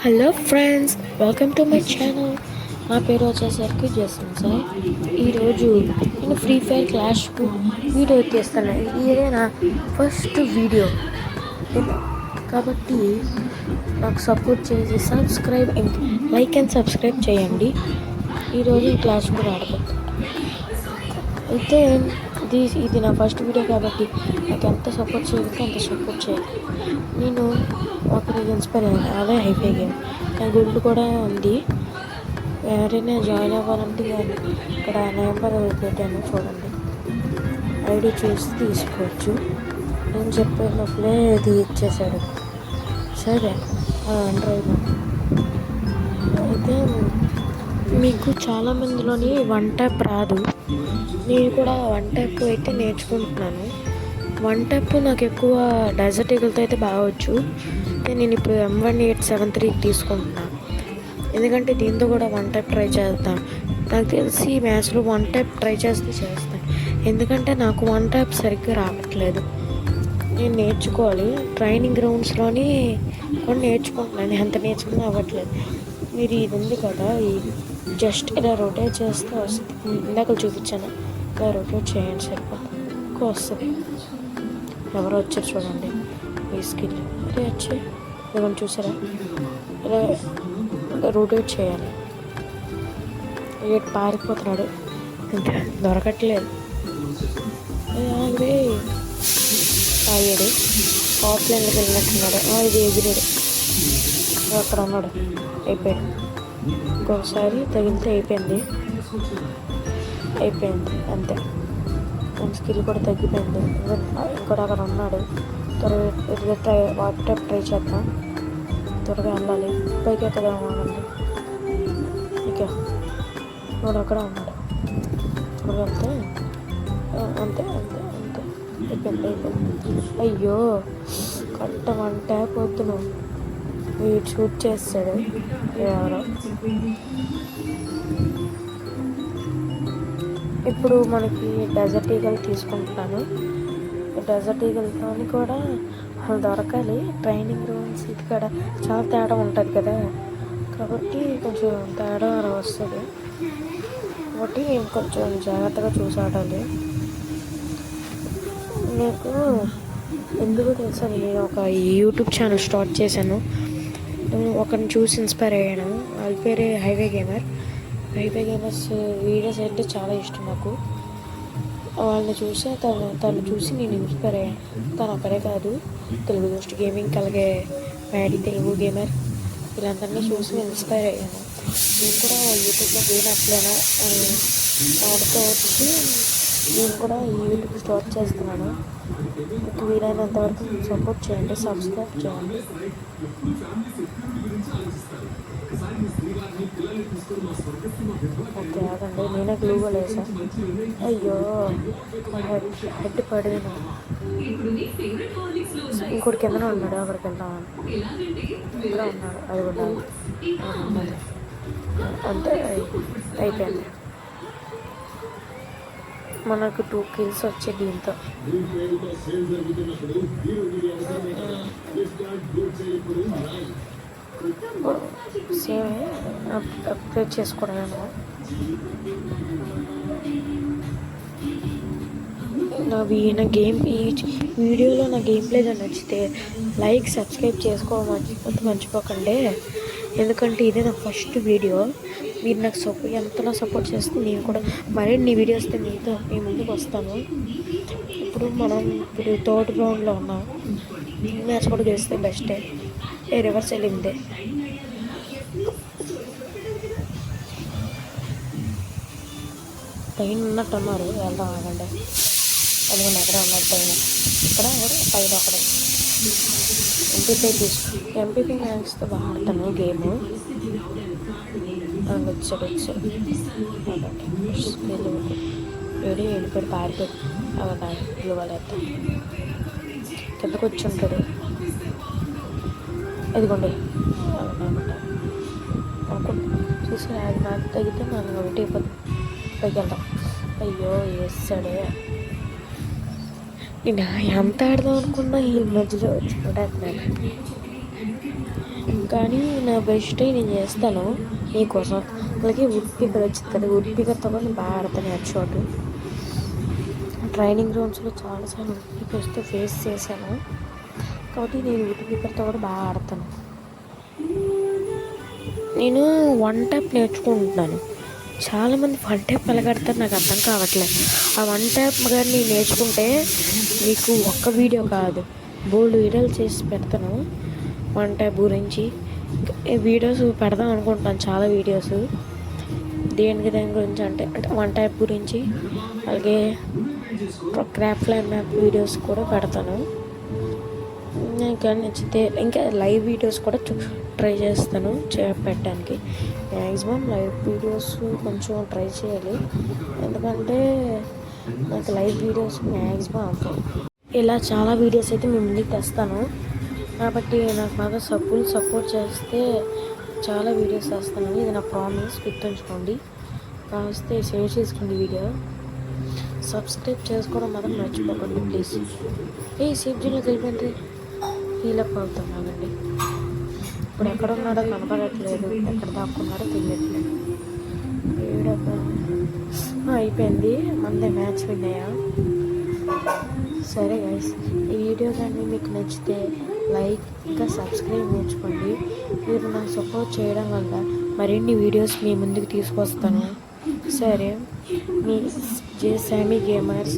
Hello friends, welcome to my channel. నా పేరు వచ్చేసరికి జస్టిన్ సార్. ఈరోజు నేను ఫ్రీ ఫైర్ క్లాష్ వీడియో తీస్తాను. ఇదే నా ఫస్ట్ వీడియో కాబట్టి నాకు సపోర్ట్ చేసి సబ్స్క్రైబ్ లైక్ అండ్ సబ్స్క్రైబ్ చేయండి. ఈరోజు ఈ క్లాష్ కూడా ఆడబోతున్నాను. అయితే ఇది నా ఫస్ట్ వీడియో కాబట్టి నాకు ఎంత సపోర్ట్ చేయగలిగితే అంత సపోర్ట్ చేయాలి. నేను ఒకరికి ఇన్స్పైర్ అయ్యాను, అదే హైఫై గేమ్. నా గుండు కూడా ఉంది. ఎవరైనా జాయిన్ అవ్వాలంటే ఇక్కడ నెంబర్ పెట్టాను, చూడండి. ఐడి చూసి తీసుకోవచ్చు. నేను చెప్పే లోపలే ఇది ఇచ్చేసాడు. సరే, ఆండ్రాయిడ్ అయితే మీకు చాలామందిలోని వన్ ట్యాప్ రాదు. నేను కూడా వన్ ట్యాప్ అయితే నేర్చుకుంటున్నాను. వన్ ట్యాప్ నాకు ఎక్కువ డెజర్ట్ ఈగల్తో అయితే బాగవచ్చు. నేను ఇప్పుడు M1873 తీసుకుంటున్నాను, ఎందుకంటే దీంతో కూడా వన్ ట్యాప్ ట్రై చేస్తాను. నాకు తెలిసి మ్యాచ్లో వన్ ట్యాప్ ట్రై చేస్తాను, ఎందుకంటే నాకు వన్ ట్యాప్ సరిగ్గా రావట్లేదు. నేను నేర్చుకోవాలి. ట్రైనింగ్ గ్రౌండ్స్లోని కూడా నేర్చుకుంటున్నాను, ఎంత నేర్చుకున్నా అవ్వట్లేదు. మీరు ఇది ఉంది కదా, ఈ జస్ట్ ఇలా రొటేట్ చేస్తే వస్తుంది. ఇందాక చూపించాను, ఇలా రొటేట్ చేయండి, సరిపోతుంది, ఎక్కువ వస్తుంది. ఎవరో వచ్చారు చూడండి, ఈ స్కిల్ అదే వచ్చి ఏమైనా చూసారా? ఇలా రొటేట్ చేయాలి. పారిపోతున్నాడు, ఇంకా దొరకట్లేదు. ఆగాడు, ఆఫ్లైన్లోకి వెళ్ళినట్టున్నాడు. ఇది ఎగిరాడు, అక్కడ ఉన్నాడు, అయిపోయాడు. ఇంకొకసారి తగిలితే అయిపోయింది అంతే. మన స్కిల్ కూడా తగ్గిపోయింది. ఇంకోటి అక్కడ ఉన్నాడు. త్వరగా వాటర్ ట్రై చేద్దాం, త్వరగా వెళ్ళాలి. పైకి ఎక్కడ ఉన్నాడండి, ఇక వాడు అక్కడ ఉన్నాడు. త్వరగా వెళ్తే అంతే. అయిపోయింది. అయ్యో, కరెక్ట్ వన్ ట్యాప్ వద్దును, వీడు షూట్ చేస్తాడు ఎవరో. ఇప్పుడు మనకి డెజర్ట్ ఈగల్ తీసుకుంటున్నాను. డెజర్ట్ ఈగల్తో కూడా వాళ్ళు దొరకాలి. ట్రైనింగ్ రూమ్స్ ఇక్కడ చాలా తేడా ఉంటుంది కదా, కాబట్టి కొంచెం తేడా వస్తుంది. కాబట్టి నేను కొంచెం జాగ్రత్తగా చూసి ఆడాలి. నాకు ఎందుకు తెలుసా, నేను ఒక యూట్యూబ్ ఛానల్ స్టార్ట్ చేశాను. ఒకరిని చూసి ఇన్స్పైర్ అయ్యాను. వాళ్ళ పేరే హైవే గేమర్స్ వీడియోస్ అంటే చాలా ఇష్టం నాకు. వాళ్ళని చూసి తను చూసి నేను ఇన్స్పైర్ అయ్యాను. తను అక్కడే కాదు, తెలుగు దోస్ట్ గేమింగ్, అలాగే మ్యాడీ తెలుగు గేమర్, వీళ్ళందరినీ చూసి ఇన్స్పైర్ అయ్యాను. నేను కూడా యూట్యూబ్లో గేమ్ అట్లేనా ఆడుతూ వచ్చి నేను కూడా ఈ యూట్యూబ్ స్టార్ట్ చేస్తున్నాను. మీకు వీలైనంత వరకు సపోర్ట్ చేయండి, సబ్స్క్రైబ్ చేయండి. ఓకే, ఆగండి, నేనే గ్లూగా లేసా. అయ్యో, హెడ్ పడినా. ఇంకోటి కింద ఉన్నాడు, అక్కడికి వెళ్తామని. ఇక్కడ ఉన్నాడు, అది కూడా అంతే. అయిపోయింది. మనకు 2 kills వచ్చే దీంతో. సేమ్ అప్గ్రేడ్ చేసుకోవడమేమో. నా గేమ్ ఈ వీడియోలో నా గేమ్ ప్లే నచ్చితే లైక్ సబ్స్క్రైబ్ చేసుకోవడం మర్చిపోకండి, ఎందుకంటే ఇదే నా ఫస్ట్ వీడియో. మీరు నాకు ఎంతలా సపోర్ట్ చేస్తే నేను కూడా మరిన్ని వీడియోస్తో మీ ముందుకు వస్తాను. ఇప్పుడు థర్డ్ రౌండ్లో ఉన్నాం. మ్యాచ్ కూడా గెలిస్తే బెస్టే. రివర్స్ వెళ్ళిందే. పైన ఉన్నట్టున్నారు, వెళ్దాం, ఆగండి. అదిగోండి ఎక్కడ ఉన్నాడు పైన, ఇక్కడ పైన ఒకటి. ఎంపీపీ మ్యాక్స్తో బాగా ఆడతాను గేము. వచ్చాడు వెళ్ళిపోయాడు, పారిపోయాడు. అలా పిలవాలేద్దాం, కిందకు వచ్చి ఉంటాడు. ఇదిగోండి అనమాట చూసి అది నాకు తగ్గితే నన్ను ఒకటి పైకి వెళ్దాం. అయ్యో, వేస్తాడే. నేను ఎంత ఆడదాం అనుకున్నా ఈ మధ్యలో చూడట్లేదు. కానీ నా బెస్ట్ నేను చేస్తాను మీకోసం. అలాగే వుడ్ పీకర్ వచ్చింది కదా, వుడ్ పీకర్తో కూడా నేను బాగా ఆడతాను హెడ్ షాట్. ట్రైనింగ్ గ్రౌండ్స్లో చాలాసార్లు వుడ్ పీకర్స్తో ఫేస్ చేశాను కాబట్టి నేను వుడ్ పీకర్తో కూడా బాగా ఆడతాను. నేను వన్ ట్యాప్ నేర్చుకుంటున్నాను. చాలామంది వన్ ట్యాప్ ఎలాగడతారు నాకు అర్థం కావట్లేదు. ఆ వన్ ట్యాప్ కానీ నేర్చుకుంటే మీకు ఒక్క వీడియో కాదు బోల్డ్ వీడియోలు చేసి పెడతాను వన్ ట్యాప్ గురించి. వీడియోస్ పెడదాం అనుకుంటున్నాను, చాలా వీడియోస్ దేని గురించి అంటే వన్ ట్యాప్ గురించి. అలాగే క్రాఫ్ట్ లైన్ మ్యాప్ వీడియోస్ కూడా పెడతాను. ఇంకా నచ్చితే ఇంకా లైవ్ వీడియోస్ కూడా ట్రై చేస్తాను పెట్టడానికి. మ్యాక్సిమం లైవ్ వీడియోస్ కొంచెం ట్రై చేయాలి, ఎందుకంటే నాకు లైవ్ వీడియోస్ మ్యాక్సిమం అవ్వవు. ఇలా చాలా వీడియోస్ అయితే మేము ముందుకు తెస్తాను కాబట్టి నాకు బాగా సపోర్ట్ చేస్తే చాలా వీడియోస్ చేస్తాను. ఇది నా ప్రామిస్, గుర్తుంచుకోండి. కాస్తే షేర్ చేసుకోండి వీడియో, సబ్స్క్రైబ్ చేసుకోవడం మాత్రం మర్చిపోకండి ప్లీజ్. సేఫ్టీలో తెలిపండి హీలప్ అవుతున్నానండి. ఇప్పుడు ఎక్కడ ఉన్నాడో కనపడట్లేదు, ఎక్కడ దాక్కున్నాడో తెలియట్లేదు. అయిపోయింది మనదే మ్యాచ్ విన్ అయ్యా. సరే గైస్, ఈ వీడియో కానీ మీకు నచ్చితే లైక్ ఇంకా సబ్స్క్రైబ్ నేర్చుకోండి. మీరు నాకు సపోర్ట్ చేయడం వల్ల మరిన్ని వీడియోస్ మీ ముందుకు తీసుకొస్తాను. సరే, మీ జే శామీ గేమర్స్.